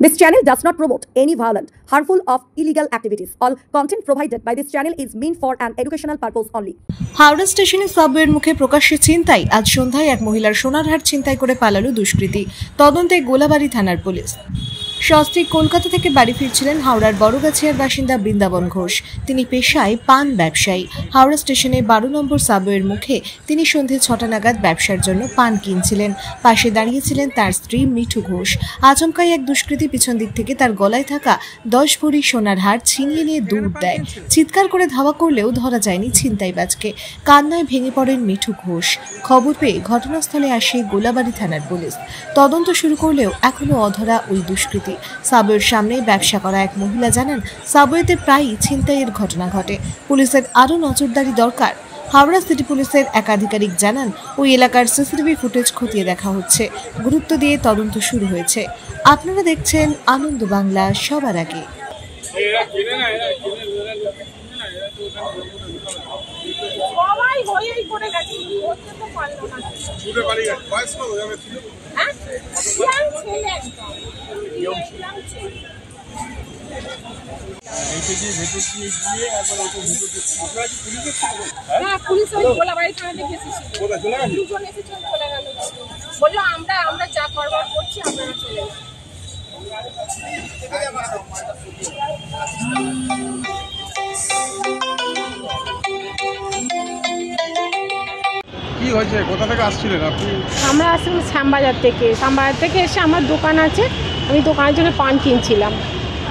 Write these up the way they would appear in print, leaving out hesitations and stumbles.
This channel does not promote any violent, harmful, or illegal activities. All content provided by this channel is meant for an educational purpose only. Howrah স্টেশনে সাবওয়ের মুখে প্রকাশ্যে ছিনতাই। আজ সন্ধ্যায় এক মহিলার সোনার হার ছিনতাই করে পালালো দুষ্কৃতী। তদন্তে গোলাবাড়ি থানার পুলিশ। সস্ত্রী কলকাতা থেকে বাড়ি ফিরছিলেন হাওড়ার বড়গাছিয়ার বাসিন্দা বৃন্দাবন ঘোষ। তিনি পেশায় পান ব্যবসায়ী। হাওড়া স্টেশনে 12 নম্বর সাবওয়ের মুখে তিনি সন্ধ্যে 6টা নাগাদ ব্যবসার জন্য পান কিনছিলেন। পাশে দাঁড়িয়েছিলেন তার স্ত্রী মিঠু ঘোষ। আচমকাই এক দুষ্কৃতী পিছন দিক থেকে তার গলায় থাকা 10 ভরি সোনার হার ছিনিয়ে নিয়ে দৌড় দেয়। চিৎকার করে ধাওয়া করলেও ধরা যায়নি ছিনতাইবাজকে। কান্নায় ভেঙে পড়েন মিঠু ঘোষ। খবর পেয়ে ঘটনাস্থলে আসে গোলাবাড়ি থানার পুলিশ। তদন্ত শুরু করলেও এখনো অধরা ওই দুষ্কৃতী। সাবওয়ের সামনে ব্যবসা করা এক মহিলা জানান, সাবওয়েতে প্রায়ই ছিনতাইয়ের ঘটনা ঘটে। পুলিশের আরও নজরদারি দরকার। হাওড়া সিটি পুলিশের এক আধিকারিক জানান, ওই এলাকার সিসিটিভি ফুটেজ খতিয়ে দেখা হচ্ছে। গুরুত্ব দিয়ে তদন্ত শুরু হয়েছে। আপনারা দেখছেন আনন্দ বাংলা সবার আগে। আমরা যা করবার করছি আপনারা চলে যান। কি হয়েছে? কোথা থেকে আসছিলেন আপনি? আমরা আসছিলাম শ্যামবাজার থেকে এসে আমার দোকান আছে, আমি দোকানের জন্য পান কিনছিলাম।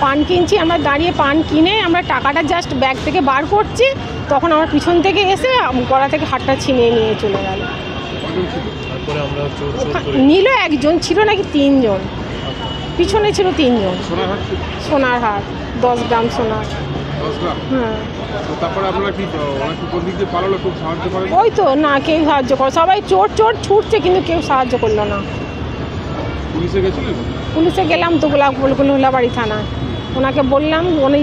পান কিনছি, আমরা দাঁড়িয়ে পান কিনে আমরা টাকাটা জাস্ট ব্যাগ থেকে বার করছি, তখন আমার পিছন থেকে এসে গলা থেকে হাতটা ছিনিয়ে নিয়ে চলে গেল। নিল একজন, ছিল নাকি 3 জন, পিছনে ছিল 3 জন। সোনার হার 10 গ্রাম সোনার। হ্যাঁ, ওই তো না, কেউ সাহায্য করে, সবাই চোর ছুটছে কিন্তু কেউ সাহায্য করলো না। পুলিশে গেলাম তো গোলাবাড়ি থানা, ওনাকে বললাম, উনি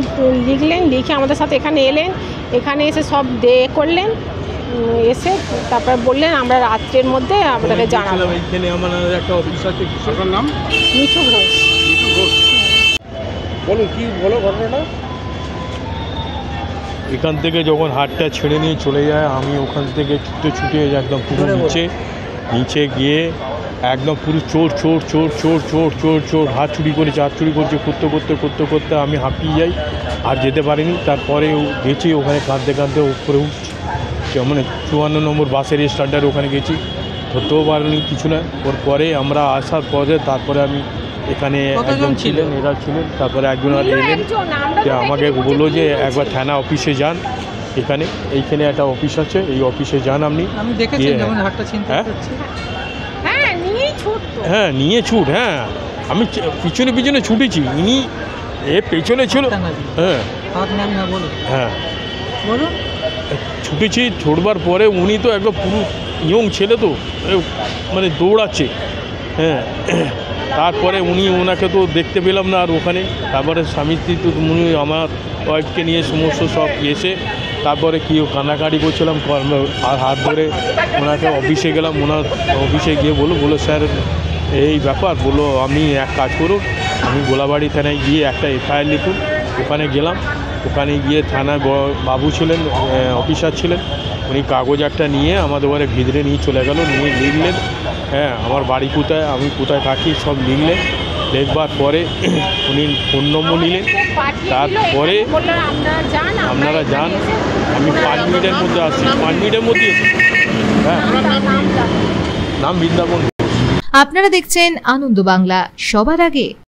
লিখলেন, লিখে আমাদের সাথে এখানে এলেন, এখানে এসে সব করলেন, এসে তারপরে বললেন আমরা রাত্রের মধ্যে আপনাকে জানাবো। মিঠু ঘোষ। বলুন, কি বলো ঘটনাটা? এখান থেকে যখন হাতটা ছেড়ে নিয়ে চলে যায়, আমি ওখান থেকে ছুটে একদম পুরো নিচে গিয়ে একদম পুরো চোর হাত চুরি করছে করতে আমি হাঁপিয়ে যাই, আর যেতে পারিনি। তারপরে গেছি ওখানে কাঁদতে উপরে উঠছি, মানে 54 নম্বর বাসের স্ট্যান্ডের ওখানে গেছি, ধরতেও পারিনি কিছু না। ওর পরে আমরা আসার পরে তারপরে আমি এখানে একজন ছিলেন, এরা ছিলেন, তারপরে একজন আর এলেন, যে আমাকে বললো যে একবার থানা অফিসে যান, এইখানে একটা অফিস আছে, এই অফিসে যান আপনি। হ্যাঁ নিয়ে ছুট, হ্যাঁ আমি পিছনে ছুটেছি, ইনি পেছনে ছিল। হ্যাঁ ছুটেছি, ছুটবার পরে উনি তো একদম পুরো ইয়ং ছেলে তো, মানে দৌড়াচ্ছে। হ্যাঁ, তারপরে ওনাকে তো দেখতে পেলাম না আর ওখানে। তারপরে স্বামী স্ত্রী তো উনি আমার ওয়াইফকে নিয়ে সমস্ত সব এসে তারপরে কি কান্নাকাটি করছিলাম, আর হাত ধরে ওনাকে অফিসে গেলাম। ওনার অফিসে গিয়ে বললো স্যার এই ব্যাপার, বললো আপনি এক কাজ করুন, আমি গোলাবাড়ি থানায় গিয়ে একটা এফআইআর লিখুন। ওখানে গেলাম, ওখানে গিয়ে থানা বাবু ছিলেন, অফিসার ছিলেন, উনি কাগজ একটা নিয়ে আমাদের ঘরে ভিতরে নিয়ে চলে গেল, নিয়ে লিখলেন হ্যাঁ আমার বাড়ি কোথায়, আমি কোথায় থাকি সব লিখলেন। লিখবার পরে উনি ফোন নম্বর নিলেন। তারপরে আপনারা যান, আমি 5 মিনিটের মধ্যে আসছি, 5 মিনিটের মধ্যে এসে। হ্যাঁ, নাম বৃন্দাবন। আপনারা দেখছেন আনন্দ বাংলা সবার আগে।